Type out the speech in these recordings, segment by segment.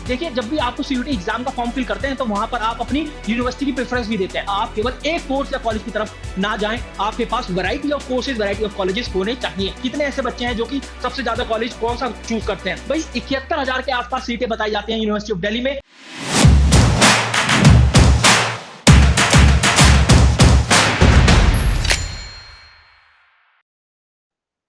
देखिए, जब भी आपको सीयूटी एग्जाम का फॉर्म फिल करते हैं तो वहां पर आप अपनी यूनिवर्सिटी की प्रेफरेंस भी देते हैं। आप केवल एक कोर्स या कॉलेज की तरफ ना जाएं, आपके पास variety of courses, variety of colleges होने चाहिए। कितने ऐसे बच्चे हैं जो कि सबसे ज्यादा कॉलेज कौन सा चूज करते हैं? भाई 71,000 के आसपास सीटें बताई जाती हैं यूनिवर्सिटी ऑफ दिल्ली में।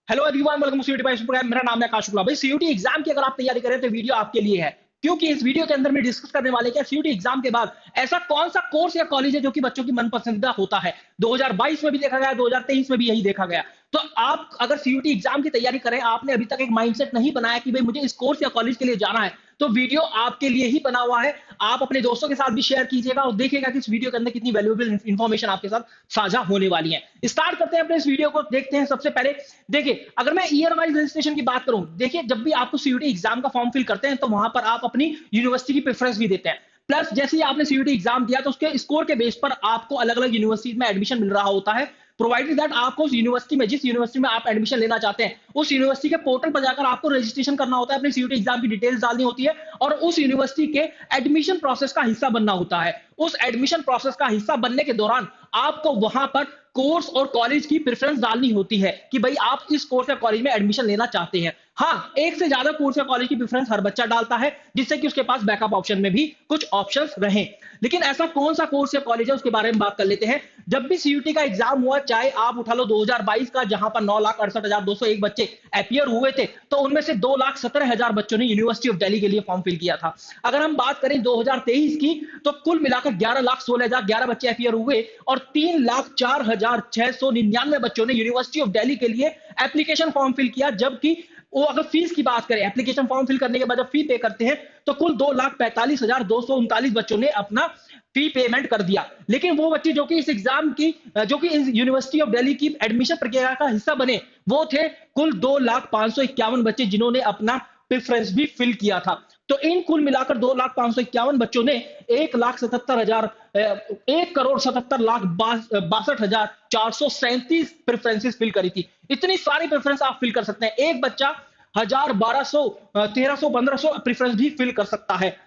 Hello everyone, welcome to CUET by program. मेरा नाम है आकाश शुक्ला। भाई सीयूटी एग्जाम की अगर आप तैयारी करें तो वीडियो आपके लिए है, क्योंकि इस वीडियो के अंदर में डिस्कस करने वाले क्या सीयूटी एग्जाम के बाद ऐसा कौन सा कोर्स या कॉलेज है जो कि बच्चों की मनपसंदीदा होता है। 2022 में भी देखा गया, 2023 में भी यही देखा गया। तो आप अगर सीयूटी एग्जाम की तैयारी करें, आपने अभी तक एक माइंडसेट नहीं बनाया कि भाई मुझे इस कोर्स या कॉलेज के लिए जाना है, तो वीडियो आपके लिए ही बना हुआ है। आप अपने दोस्तों के साथ भी शेयर कीजिएगा और देखिएगा कि इस वीडियो के अंदर कितनी वैल्यूएबल इंफॉर्मेशन आपके साथ साझा होने वाली है। स्टार्ट करते हैं अपने इस वीडियो को, देखते हैं। सबसे पहले देखिए, अगर मैं ईयर वाइज रजिस्ट्रेशन की बात करूं, देखिए जब भी आपको सीयूटी एग्जाम का फॉर्म फिल करते हैं तो वहां पर आप अपनी यूनिवर्सिटी की प्रेफरेंस भी देते हैं। प्लस जैसे ही आपने सीयूटी एग्जाम दिया तो उसके स्कोर के बेस पर आपको अलग अलग यूनिवर्सिटी में एडमिशन मिल रहा होता है, प्रोवाइडेड दैट आपको उस यूनिवर्सिटी में, जिस यूनिवर्सिटी में आप एडमिशन लेना चाहते हैं, उस यूनिवर्सिटी के पोर्टल पर जाकर आपको रजिस्ट्रेशन करना होता है, अपनी सीयूटी एग्जाम की डिटेल्स डालनी होती है और उस यूनिवर्सिटी के एडमिशन प्रोसेस का हिस्सा बनना होता है। उस एडमिशन प्रोसेस का हिस्सा बनने के दौरान आपको वहां पर कोर्स और कॉलेज की प्रेफरेंस डालनी होती है कि भाई आप इस कोर्स या कॉलेज में एडमिशन लेना चाहते हैं। हाँ, एक से ज्यादा कोर्स या कॉलेज की प्रेफरेंस हर बच्चा डालता है, जिससे कि उसके पास बैकअप ऑप्शन में भी कुछ ऑप्शंस रहें। लेकिन ऐसा कौन सा कोर्स या कॉलेज है उसके बारे में बात कर लेते हैं। जब भी सीयूटी का एग्जाम हुआ, चाहे आप उठा लो 2022 का, जहां पर 9,68,201 बच्चे अपियर हुए थे, तो उनमें से 2,17,000 बच्चों ने यूनिवर्सिटी ऑफ दिल्ली के लिए फॉर्म फिल किया था। अगर हम बात करें 2023 की, तो कुल मिलाकर 11,16,011 बच्चे अपियर हुए और 3,04,699 बच्चों ने यूनिवर्सिटी ऑफ दिल्ली के लिए एप्लीकेशन फॉर्म फिल किया। जबकि वो अगर फीस की बात करें, एप्लीकेशन फॉर्म फिल करने के बाद जब फी पे करते हैं तो कुल 2,45,239 बच्चों ने अपना फी पेमेंट कर दिया। लेकिन वो बच्चे जो कि इस एग्जाम की, जो कि इस यूनिवर्सिटी ऑफ दिल्ली की एडमिशन प्रक्रिया का हिस्सा बने, वो थे कुल 2,05,51 बच्चे, जिन्होंने अपना प्रेफरेंस भी फिल किया था। तो इन कुल मिलाकर 2,05,51 बच्चों ने 1,77,437 प्रेफरेंसेस फिल करी थी। इतनी सारी प्रेफरेंस आप फिल कर सकते हैं। एक बच्चा 1,000, 1,200, 1,300, 1,500 प्रेफरेंस भी फिल कर सकता है।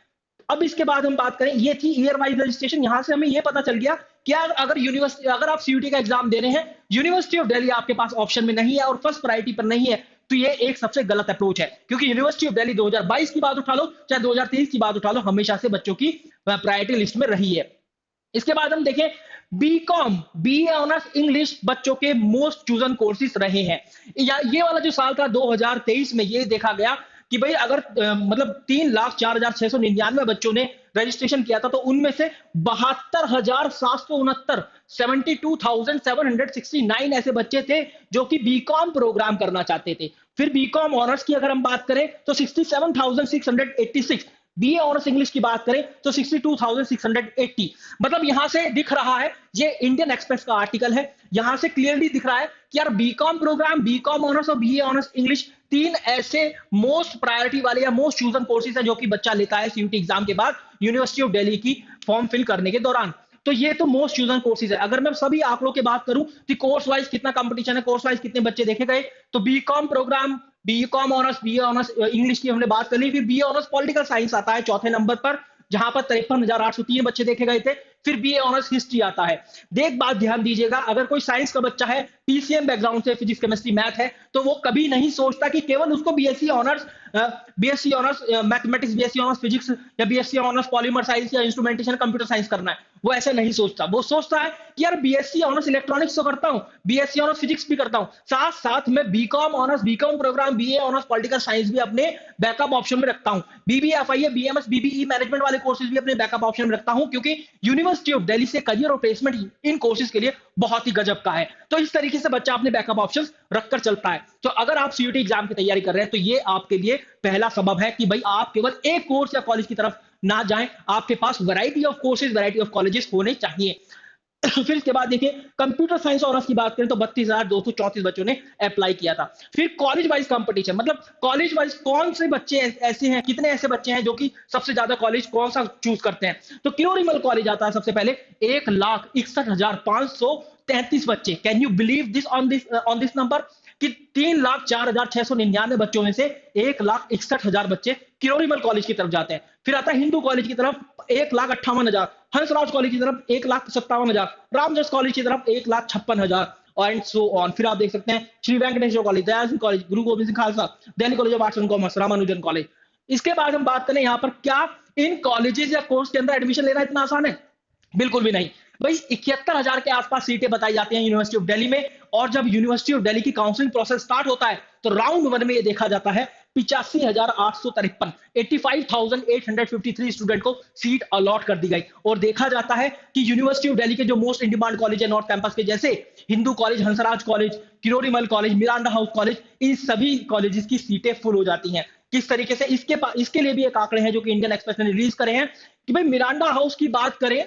अब इसके बाद हम बात करें, ये थी ईयर वाइज रजिस्ट्रेशन। यहां से हमें ये पता चल गया कि अगर आप सीयूटी का एग्जाम दे रहे हैं, यूनिवर्सिटी ऑफ दिल्ली आपके पास ऑप्शन में नहीं है और फर्स्ट प्रायोरिटी पर नहीं है, तो ये एक सबसे गलत अप्रोच है। क्योंकि यूनिवर्सिटी ऑफ दिल्ली 2022 की बात उठा लो, चाहे 2023 की बात उठा लो, हमेशा से बच्चों की प्रायोरिटी लिस्ट में रही है। इसके बाद हम देखें, बीकॉम, बीए ऑनर्स इंग्लिश बच्चों के मोस्ट चूजन कोर्सेज रहे हैं। ये वाला जो साल था 2023 में, ये देखा गया कि भाई अगर मतलब 3,04,699 बच्चों ने रजिस्ट्रेशन किया था, तो उनमें से 72,769, 72,769 ऐसे बच्चे थे जो कि बीकॉम प्रोग्राम करना चाहते थे। फिर बीकॉम ऑनर्स की अगर हम बात करें तो 67,686, बीए ऑनर्स इंग्लिश की बात करें तो 62,680। मतलब यहां से दिख रहा है, ये इंडियन एक्सप्रेस का आर्टिकल है, यहां से क्लियरली दिख रहा है कि यार बीकॉम प्रोग्राम, बीकॉम ऑनर्स और बीए ऑनर्स इंग्लिश, तीन ऐसे मोस्ट प्रायोरिटी वाले या मोस्ट चूजन कोर्सेज हैं जो कि बच्चा लेता है सीयूटी एग्जाम के बाद यूनिवर्सिटी ऑफ दिल्ली की फॉर्म फिल करने के दौरान। तो ये तो मोस्ट चूजन कोर्सेज है। अगर मैं सभी आंकड़ों की बात करूं कि कोर्स वाइज कितना कंपटीशन है, कोर्स वाइज कितने बच्चे देखे गए, तो BCom program, BCom honours, BA honours English की हमने बात कर ली। फिर बीए ऑनर्स पॉलिटिकल साइंस आता है चौथे नंबर पर, जहां पर 53,803 बच्चे देखे गए थे। फिर बीए ऑनर्स हिस्ट्री आता है। देख बात ध्यान दीजिएगा, अगर कोई साइंस का बच्चा है, पीसीएम बैकग्राउंड से, फिजिक्स केमिस्ट्री मैथ है, तो वो कभी नहीं सोचता कि केवल उसको BSc honours mathematics, BSc honours physics या बीएससी ऑनर्स पॉलीमर साइंस या इंस्ट्रूमेंटेशन कंप्यूटर साइंस करना है। वो ऐसा नहीं सोचता। वो सोचता है कि यार बीएससी ऑनर्स इलेक्ट्रॉनिक्स तो करता हूं, बीएससी ऑनर्स फिजिक्स भी करता हूं, साथ साथ में BCom honours, BCom program, BA honours political science भी अपने बैकअप ऑप्शन में रखता हूं। बीबीएफआईए, बीएमएस, बीबीई मैनेजमेंट वाले कोर्सेज भी अपने बैकअप ऑप्शन में रखता हूं, क्योंकि यूनिवर्सिटी ऑफ दिल्ली से करियर और प्लेसमेंट इन कोर्सेज के लिए बहुत ही गजब का है। तो इस तरीके से बच्चा अपने बैकअप ऑप्शंस रखकर चलता है। तो अगर आप सीयूटी एग्जाम की तैयारी कर रहे हैं, तो ये आपके लिए पहला सबब है कि भाई आप केवल एक कोर्स या कॉलेज की तरफ ना जाएं, आपके पास variety of courses, variety of colleges होने चाहिए। फिर इसके बाद देखिए, कंप्यूटर साइंस ऑनर्स की बात करें तो 32,234 बच्चों ने अप्लाई किया था। फिर कॉलेज वाइज कंपटीशन, मतलब कॉलेज वाइज कौन से बच्चे ऐसे हैं, कितने ऐसे बच्चे हैं जो कि सबसे ज्यादा कॉलेज कौन सा चूज करते हैं, तो क्लोरिमल कॉलेज आता है सबसे पहले, 1,61,533 बच्चे। Can you believe this on this number कि 3,04,699 बच्चों में से 1,61,000 बच्चे क्लोरिमल कॉलेज की तरफ जाते हैं। फिर आता है हिंदू कॉलेज की तरफ 1,58,000, हंसराज कॉलेज की तरफ 1,57,000, रामजस कॉलेज की तरफ 1,56,000 एंड सो ऑन। फिर आप देख सकते हैं Shri Venkateshwara college, Dayal Singh college, Guru Govind Singh Khalsa, Delhi college of arts and commerce, Ramanujan college. इसके बाद हम बात करें यहाँ पर क्या इन कॉलेजेस या कोर्स के अंदर एडमिशन लेना इतना आसान है? बिल्कुल भी नहीं भाई। 71,000 के आसपास सीटें बताई जाती हैं यूनिवर्सिटी ऑफ दिल्ली में, और जब यूनिवर्सिटी ऑफ दिल्ली की काउंसलिंग प्रोसेस स्टार्ट होता है तो राउंड वन में ये देखा जाता है 85,853 85,853 स्टूडेंट को सीट अलॉट कर दी गई। और देखा जाता है कि यूनिवर्सिटी ऑफ दिल्ली के जो मोस्ट इन डिमांड कॉलेज है नॉर्थ कैंपस के, जैसे Hindu college, Hansraj college, Kirorimal college, Miranda house college, इन सभी कॉलेजेस की सीटें फुल हो जाती हैं। किस तरीके से, इसके लिए भी एक आंकड़े हैं जो कि इंडियन एक्सप्रेस ने रिलीज करे हैं कि भाई मिरांडा हाउस की बात करें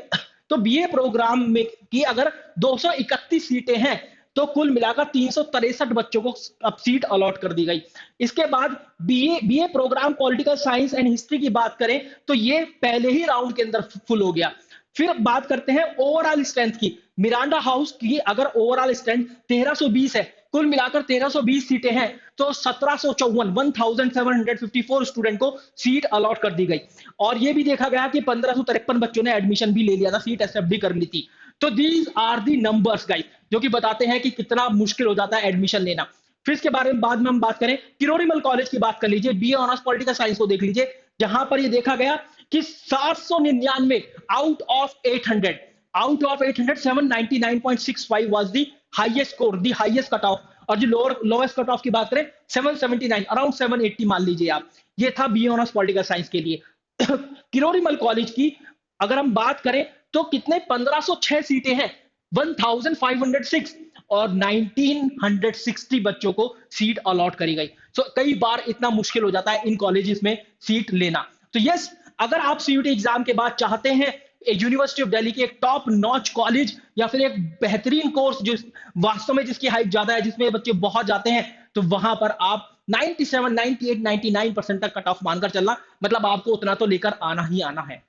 तो बीए प्रोग्राम में की अगर 231 सीटें हैं तो कुल मिलाकर 363 बच्चों को अब सीट अलॉट कर दी गई। इसके बाद BA program political science and history की बात करें तो ये पहले ही राउंड के अंदर फुल हो गया। फिर बात करते हैं ओवरऑल स्ट्रेंथ की। मिरांडा हाउस की अगर ओवरऑल स्ट्रेंथ 1320 है, कुल मिलाकर 1320 सीटें हैं, तो 1754 स्टूडेंट को सीट अलॉट कर दी गई। और यह भी देखा गया कि 1553 बच्चों ने एडमिशन भी ले लिया था, सीट एक्सेप्ट भी कर ली थी। तो these are the numbers guys, जो कि बताते हैं कि कितना मुश्किल हो जाता है एडमिशन लेना। फिर इसके बारे में बाद में हम बात करें, किरोड़ीमल कॉलेज की बात कर लीजिए, बीए ऑनर्स पॉलिटिकल साइंस को देख लीजिए, जहां पर ये देखा गया कि 799 out of 800 799.65 was the highest score, the highest cut off. और जो लोएस्ट कट ऑफ की बात करें 779, अराउंड 780 मान लीजिए आप, ये था बीए ऑनर्स पॉलिटिकल साइंस के लिए। किरोड़ीमल कॉलेज की अगर हम बात करें तो कितने 1506 सीटें हैं, 1506, और 1960 बच्चों को सीट अलॉट करी गई। सो कई बार इतना मुश्किल हो जाता है इन कॉलेजेस में सीट लेना। तो यस, अगर आप सीयूटी एग्जाम के बाद चाहते हैं यूनिवर्सिटी ऑफ दिल्ली की एक टॉप नॉच कॉलेज या फिर एक बेहतरीन कोर्स जो वास्तव में जिसकी हाइप ज्यादा है, जिसमें बच्चे बहुत जाते हैं, तो वहां पर आप 97, 98, 99% तक कट ऑफ मानकर चलना, मतलब आपको उतना तो लेकर आना ही आना है।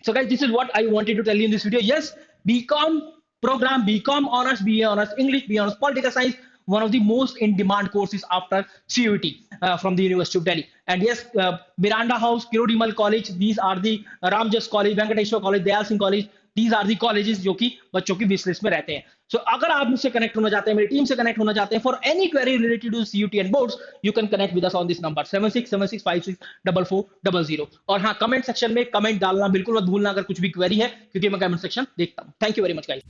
So guys, this is what I wanted to tell you in this video. Yes, BCom program, BCom honors, BA honors English, BA honors political science, one of the most in demand courses after CUT from the University of Delhi. And yes, Miranda House, Kirodimmal College, these are the Ramjas College, Venkateshwar College, Dayal Singh College, these are the colleges जो कि बच्चों की wish list में रहते हैं। So अगर आप मुझसे कनेक्ट होना चाहते हैं, मेरी टीम से कनेक्ट होना चाहते हैं, for any query related to CUT and boards, you can connect with us on this number 7676564400। और हाँ, कमेंट सेक्शन में कमेंट डालना बिल्कुल मत भूलना अगर कुछ भी क्वेरी है, क्योंकि मैं कमेंट सेक्शन देखता हूँ। Thank you very much guys.